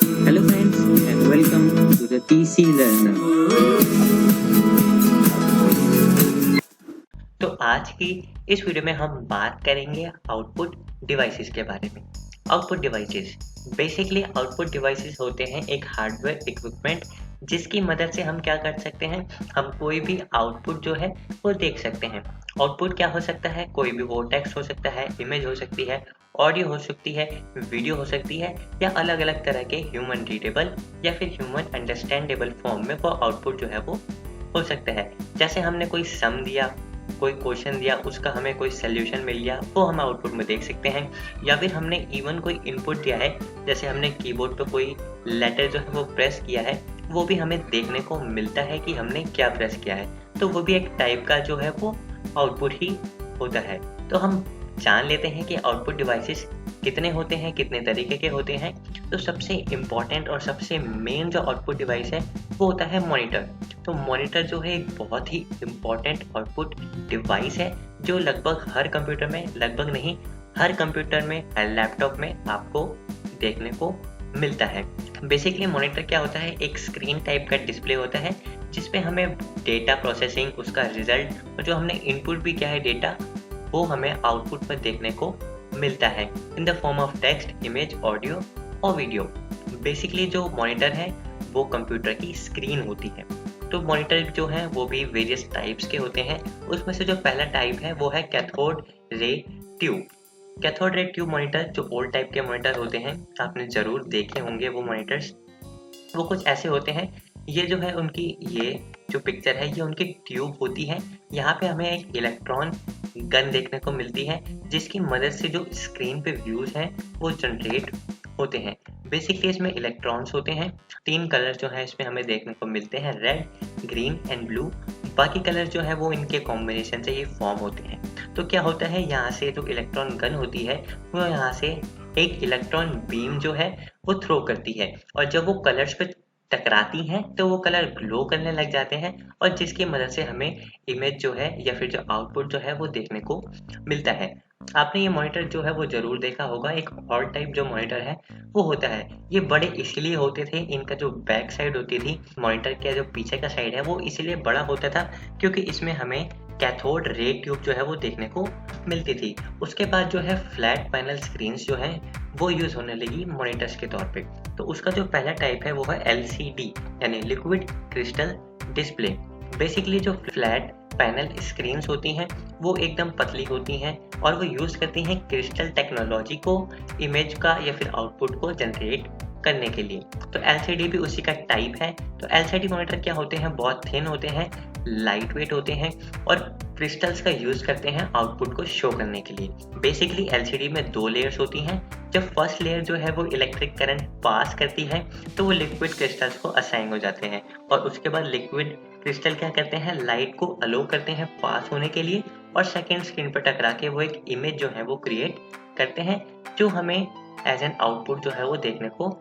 Hello friends and welcome to the TC Learner. तो आज की इस वीडियो में हम बात करेंगे आउटपुट डिवाइसेस के बारे में। Output devices basically output devices होते हैं एक हार्डवेयर इक्विपमेंट जिसकी मदद से हम क्या कर सकते हैं, हम कोई भी आउटपुट जो है वो देख सकते हैं। आउटपुट क्या हो सकता है, कोई भी वो टेक्स्ट हो सकता है, इमेज हो सकती है, ऑडियो हो सकती है, वीडियो हो सकती है या अलग अलग तरह के ह्यूमन रीडेबल या फिर ह्यूमन अंडरस्टैंडेबल फॉर्म में वो आउटपुट जो है वो हो सकता है। जैसे हमने कोई सम दिया, कोई क्वेश्चन दिया, उसका हमें कोई सॉल्यूशन मिल गया, वो हम आउटपुट में देख सकते हैं। या फिर हमने इवन कोई इनपुट दिया है, जैसे हमने कीबोर्ड पे कोई लेटर जो है वो प्रेस किया है, वो भी हमें देखने को मिलता है कि हमने क्या प्रेस किया है। तो वो भी एक टाइप का जो है वो आउटपुट ही होता है। तो हम जान लेते हैं कि आउटपुट डिवाइसेस कितने होते हैं, कितने तरीके के होते हैं। तो सबसे इम्पॉर्टेंट और सबसे मेन जो आउटपुट डिवाइस है वो होता है मॉनिटर। तो मॉनिटर जो है एक बहुत ही इम्पॉर्टेंट आउटपुट डिवाइस है जो लगभग हर कंप्यूटर में, लगभग नहीं हर कंप्यूटर में, हर लैपटॉप में आपको देखने को मिलता है। बेसिकली मॉनिटर क्या होता है, एक स्क्रीन टाइप का डिस्प्ले होता है जिसपे हमें डेटा प्रोसेसिंग, उसका रिजल्ट और जो हमने इनपुट भी किया है डेटा, वो हमें आउटपुट पर देखने को मिलता है in the form of text, image, audio और वीडियो। बेसिकली जो मॉनिटर है वो कंप्यूटर की स्क्रीन होती है। तो मॉनिटर जो है वो भी वेरियस टाइप्स के होते हैं। उसमें से जो पहला टाइप है वो है cathode ray tube. Cathode ray tube monitor जो ओल्ड टाइप के मॉनिटर होते हैं, आपने ज़रूर देखे होंगे वो मॉनिटर्स। वो कुछ ऐसे होते हैं, ये जो है उनकी ये जो पिक्चर है ये उनकी ट्यूब होती है। यहाँ पे हमें एक इलेक्ट्रॉन गन देखने को मिलती है जिसकी मदद से जो स्क्रीन पे व्यूज हैं वो जनरेट होते हैं। बेसिकली इसमें इलेक्ट्रॉन्स होते हैं। 3 कलर जो है इसमें हमें देखने को मिलते हैं, रेड, ग्रीन एंड ब्लू। बाकी कलर जो है वो इनके कॉम्बिनेशन से ये फॉर्म होते हैं। तो क्या होता है, यहाँ से जो इलेक्ट्रॉन गन होती है वो यहाँ से एक इलेक्ट्रॉन बीम जो है वो थ्रो करती है और जब वो कलर्स पे टकराती हैं तो वो कलर ग्लो करने लग जाते हैं और जिसकी मदद से हमें इमेज जो है या फिर जो आउटपुट जो है वो देखने को मिलता है। आपने ये मॉनिटर जो है वो ज़रूर देखा होगा। एक और टाइप जो मॉनिटर है वो होता है, ये बड़े इसलिए होते थे, इनका जो बैक साइड होती थी मॉनिटर का, जो पीछे का साइड है वो इसलिए बड़ा होता था क्योंकि इसमें हमें कैथोड रे ट्यूब जो है वो देखने को मिलती थी। उसके बाद जो है फ्लैट पैनल स्क्रीन्स जो हैं वो यूज़ होने लगी मॉनिटर्स के तौर पे। तो उसका जो पहला टाइप है वो है LCD यानी लिक्विड क्रिस्टल डिस्प्ले। बेसिकली जो फ्लैट पैनल स्क्रीन्स होती हैं वो एकदम पतली होती हैं और वो यूज़ करती हैं क्रिस्टल टेक्नोलॉजी को इमेज का या फिर आउटपुट को जनरेट करने के लिए। तो LCD भी उसी का टाइप है। तो LCD मॉनिटर क्या होते हैं, बहुत थिन होते हैं, लाइट वेट होते हैं और क्रिस्टल्स का यूज़ करते हैं आउटपुट को शो करने के लिए। बेसिकली LCD में 2 लेयर्स होती हैं। जब फर्स्ट लेयर जो है वो इलेक्ट्रिक करंट पास करती है तो वो लिक्विड क्रिस्टल्स को असाइन हो जाते हैं और उसके बाद लिक्विड क्रिस्टल क्या करते हैं, लाइट को अलो करते हैं पास होने के लिए और सेकेंड स्क्रीन पर टकरा के वो एक इमेज जो है वो क्रिएट करते हैं जो हमें एज एन आउटपुट जो है वो देखने को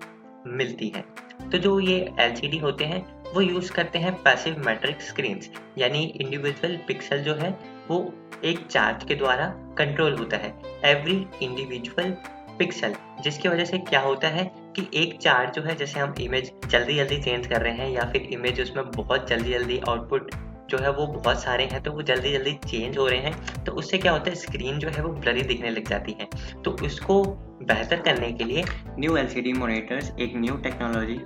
मिलती है। तो जो ये LCD होते हैं वो यूज़ करते हैं पैसिव मैट्रिक स्क्रीन्स, यानी इंडिविजुअल पिक्सल जो है वो एक चार्ज के द्वारा कंट्रोल होता है, एवरी इंडिविजुअल पिक्सल। जिसकी वजह से क्या होता है कि एक चार्ज जो है, जैसे हम इमेज जल्दी जल्दी चेंज कर रहे हैं या फिर इमेज उसमें बहुत जल्दी जल्दी आउटपुट जो है वो बहुत सारे हैं तो वो जल्दी जल्दी चेंज हो रहे हैं, तो उससे क्या होता है स्क्रीन जो है वो ब्लरी दिखने लग जाती है। तो इसको बेहतर करने के लिए न्यू LCD मॉनिटर्स एक new technology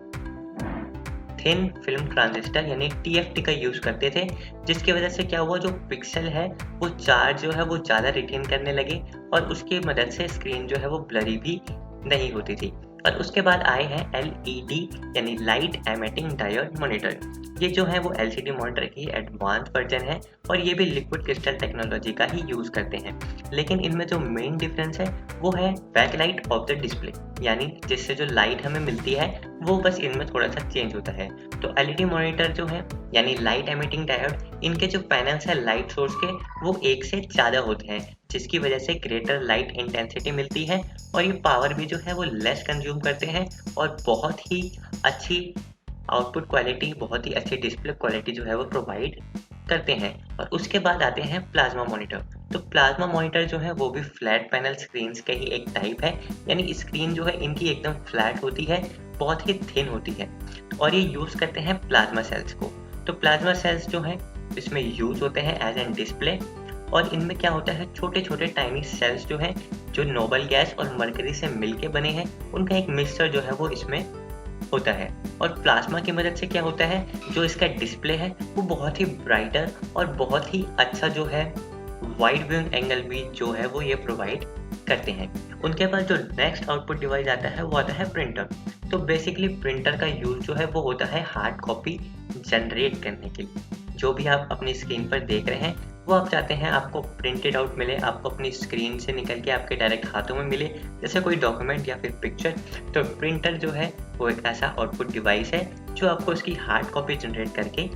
thin film transistor यानी TFT का यूज़ करते थे, जिसकी वजह से क्या हुआ, जो पिक्सल है वो चार्ज जो है वो ज़्यादा रिटेन करने लगे और उसकी मदद से स्क्रीन जो है वो ब्लरी भी नहीं होती थी। और उसके बाद आए हैं LED यानी लाइट एमिटिंग डायोड मॉनिटर। ये जो है वो LCD मॉनिटर की एडवांस वर्जन है और ये भी लिक्विड क्रिस्टल टेक्नोलॉजी का ही यूज़ करते हैं। लेकिन इनमें जो मेन डिफरेंस है वो है बैकलाइट ऑफ द डिस्प्ले, यानी जिससे जो लाइट हमें मिलती है वो बस इनमें थोड़ा सा चेंज होता है। तो LED मॉनिटर जो है यानी लाइट एमिटिंग डायोड, इनके जो पैनल्स है लाइट सोर्स के वो एक से ज़्यादा होते हैं, जिसकी वजह से ग्रेटर लाइट इंटेंसिटी मिलती है और ये पावर भी जो है वो लेस कंज्यूम करते हैं और बहुत ही अच्छी आउटपुट क्वालिटी, बहुत ही अच्छी डिस्प्ले क्वालिटी जो है वो प्रोवाइड करते हैं। और उसके बाद आते हैं प्लाज्मा मॉनिटर। तो प्लाज्मा मॉनिटर जो है वो भी फ्लैट पैनल स्क्रीन्स का ही एक टाइप है, यानी स्क्रीन जो है इनकी एकदम फ्लैट होती है, बहुत ही थिन होती है और ये यूज़ करते हैं प्लाज्मा सेल्स को। तो प्लाज्मा सेल्स जो हैं इसमें यूज़ होते हैं एज एन डिस्प्ले और इनमें क्या होता है छोटे छोटे टाइनी सेल्स जो हैं जो नोबल गैस और मरकरी से मिलके बने हैं, उनका एक मिक्सचर जो है वो इसमें होता है। और प्लाज्मा की मदद से क्या होता है जो इसका डिस्प्ले है वो बहुत ही ब्राइटर और बहुत ही अच्छा जो है वाइड व्यूइंग एंगल भी जो है वो ये प्रोवाइड करते हैं। उनके पास जो नेक्स्ट आउटपुट डिवाइस आता है वो आता है प्रिंटर। तो बेसिकली प्रिंटर का यूज जो है वो होता है हार्ड कॉपी जनरेट करने के लिए। जो भी आप अपनी स्क्रीन पर देख रहे हैं वो आप चाहते हैं आपको प्रिंटेड आउट मिले, आपको अपनी स्क्रीन से निकल के आपके डायरेक्ट हाथों में मिले, जैसे कोई डॉक्यूमेंट या फिर पिक्चर। तो प्रिंटर जो है वो एक ऐसा आउटपुट डिवाइस है जो आपको उसकी हार्ड कॉपी जनरेट करके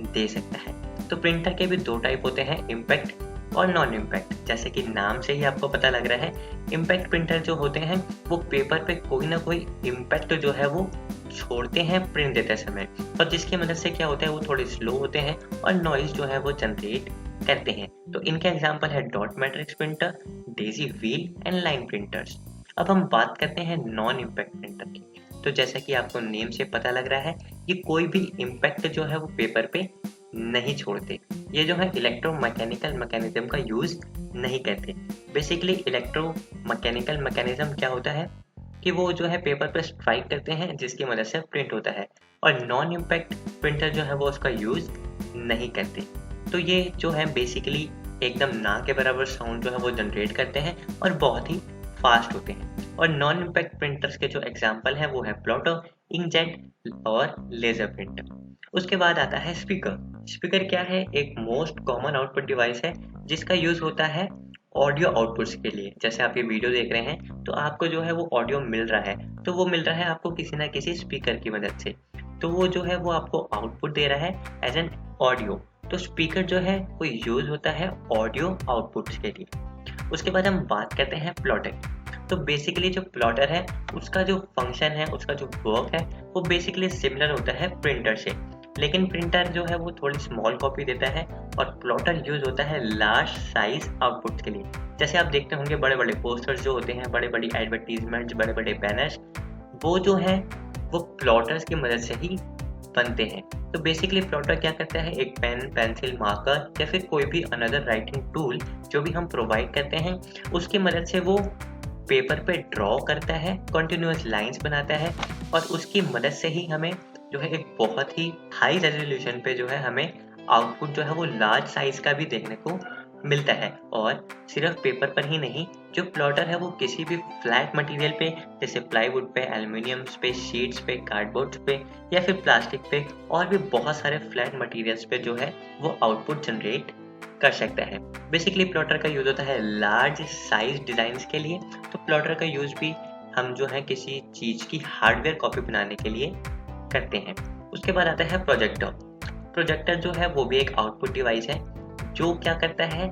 दे सकता है। तो प्रिंटर के भी दो टाइप होते हैं, इम्पैक्ट और नॉन इम्पैक्ट। जैसे कि नाम से ही आपको पता लग रहा है, इम्पैक्ट प्रिंटर जो होते हैं वो पेपर पे कोई ना कोई इम्पैक्ट जो है वो छोड़ते हैं प्रिंट देते समय, और जिसकी मदद से क्या होता है वो थोड़े स्लो होते हैं और नॉइज जो है वो जनरेट करते हैं। तो इनके एग्जांपल है dot matrix printer, Daisy wheel and line printers. अब हम बात करते हैं नॉन इम्पैक्ट प्रिंटर की। तो जैसा कि आपको नेम से पता लग रहा है कि कोई भी इम्पैक्ट जो है वो पेपर पे नहीं छोड़ते। ये जो है इलेक्ट्रोमैकेनिकल मैकेनिज्म का यूज नहीं करते। बेसिकली इलेक्ट्रोमैकेनिकल मैकेनिज्म क्या होता है कि वो जो है पेपर पर स्ट्राइक करते हैं जिसकी मदद से प्रिंट होता है, और नॉन इम्पैक्ट प्रिंटर जो है वो उसका यूज नहीं करते। तो ये जो है बेसिकली एकदम ना के बराबर साउंड जो है वो जनरेट करते हैं और बहुत ही फास्ट होते हैं। और नॉन इम्पैक्ट प्रिंटर्स के जो एग्जांपल है वो है प्लॉटर, इंकजेट और लेजर प्रिंटर। उसके बाद आता है स्पीकर। स्पीकर क्या है? एक मोस्ट कॉमन आउटपुट डिवाइस है जिसका यूज होता है ऑडियो आउटपुट्स के लिए। जैसे आप ये वीडियो देख रहे हैं तो आपको जो है वो ऑडियो मिल रहा है, तो वो मिल रहा है आपको किसी ना किसी स्पीकर की मदद से। तो वो जो है वो आपको आउटपुट दे रहा है एज एन ऑडियो। तो स्पीकर जो है वो यूज होता है ऑडियो आउटपुट्स के लिए। उसके बाद हम बात करते हैं प्लॉटर। तो बेसिकली जो प्लॉटर है उसका जो फंक्शन है, उसका जो वर्क है वो बेसिकली सिमिलर होता है प्रिंटर से, लेकिन प्रिंटर जो है वो थोड़ी स्मॉल कॉपी देता है और प्लॉटर यूज होता है लार्ज साइज आउटपुट के लिए। जैसे आप देखते होंगे बड़े बड़े पोस्टर्स जो होते हैं, बड़े बड़ी एडवर्टीजमेंट, बड़े बड़े बैनर्स, वो जो है वो प्लॉटर्स की मदद से ही बनते हैं। तो बेसिकली प्लॉटर क्या करता है, एक पेन, पेंसिल, मार्कर या फिर कोई भी अनदर राइटिंग टूल जो भी हम प्रोवाइड करते हैं उसकी मदद से वो पेपर पे ड्रॉ करता है, कंटिन्यूअस लाइंस बनाता है, और उसकी मदद से ही हमें जो है एक बहुत ही हाई रेजोल्यूशन पे जो है हमें आउटपुट जो है वो लार्ज साइज का भी देखने को मिलता है। और सिर्फ पेपर पर ही नहीं, जो प्लॉटर है वो किसी भी फ्लैट मटेरियल पे जैसे प्लाईवुड पे, एल्युमिनियम पे, शीट्स पे, कार्डबोर्ड पे या फिर प्लास्टिक पे और भी बहुत सारे फ्लैट मटेरियल्स पे जो है वो आउटपुट जनरेट कर सकता है। बेसिकली प्लॉटर का यूज होता है लार्ज साइज डिजाइन्स के लिए। तो प्लॉटर का यूज भी हम जो है किसी चीज की हार्डवेयर कॉपी बनाने के लिए करते हैं। उसके बाद आता है प्रोजेक्टर। प्रोजेक्टर जो है वो भी एक आउटपुट डिवाइस है जो क्या करता है,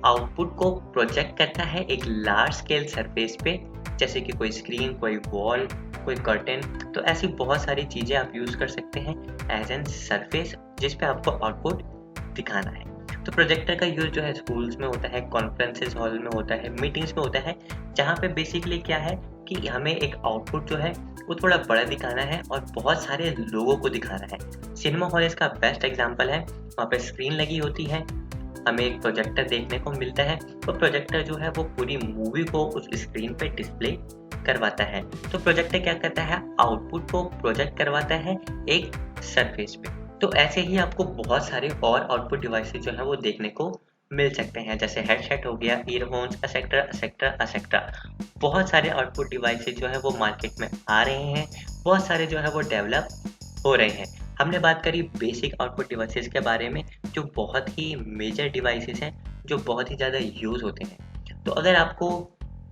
आउटपुट को प्रोजेक्ट करता है एक लार्ज स्केल सरफेस पे, जैसे कि कोई स्क्रीन, कोई वॉल, कोई कर्टेन। तो ऐसी बहुत सारी चीजें आप यूज कर सकते हैं एज एन सरफेस जिस पे आपको आउटपुट दिखाना है। तो प्रोजेक्टर का यूज जो है स्कूल्स में होता है, कॉन्फ्रेंसेस हॉल में होता है, मीटिंग्स में होता है, जहाँ पे बेसिकली क्या है कि हमें एक आउटपुट जो है वो थोड़ा बड़ा दिखाना है और बहुत सारे लोगों को दिखाना है। सिनेमा हॉल इसका बेस्ट एग्जांपल है। वहाँ पे स्क्रीन लगी होती है, हमें एक प्रोजेक्टर देखने को मिलता है, तो प्रोजेक्टर जो है वो पूरी मूवी को उस स्क्रीन पे डिस्प्ले करवाता है। तो प्रोजेक्टर क्या करता है, आउटपुट को प्रोजेक्ट करवाता है एक सरफेस पे। तो ऐसे ही आपको बहुत सारे और आउटपुट डिवाइसेस जो है वो देखने को मिल सकते हैं, जैसे हेडसेट हो गया, ईयरफोन्स, एसेक्ट्रा एसेक्ट्रा एसेक्ट्रा। बहुत सारे आउटपुट डिवाइसेस जो है वो मार्केट में आ रहे हैं, बहुत सारे जो है वो डेवलप हो रहे हैं। हमने बात करी बेसिक आउटपुट डिवाइसेस के बारे में जो बहुत ही मेजर डिवाइसेस हैं, जो बहुत ही ज़्यादा यूज़ होते हैं। तो अगर आपको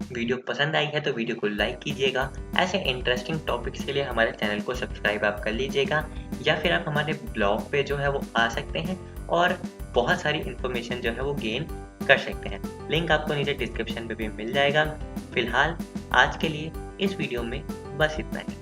वीडियो पसंद आई है तो वीडियो को लाइक कीजिएगा। ऐसे इंटरेस्टिंग टॉपिक्स के लिए हमारे चैनल को सब्सक्राइब आप कर लीजिएगा, या फिर आप हमारे ब्लॉग पे जो है वो आ सकते हैं और बहुत सारी इन्फॉर्मेशन जो है वो गेन कर सकते हैं। लिंक आपको नीचे डिस्क्रिप्शन पे भी मिल जाएगा। फिलहाल आज के लिए इस वीडियो में बस इतना ही।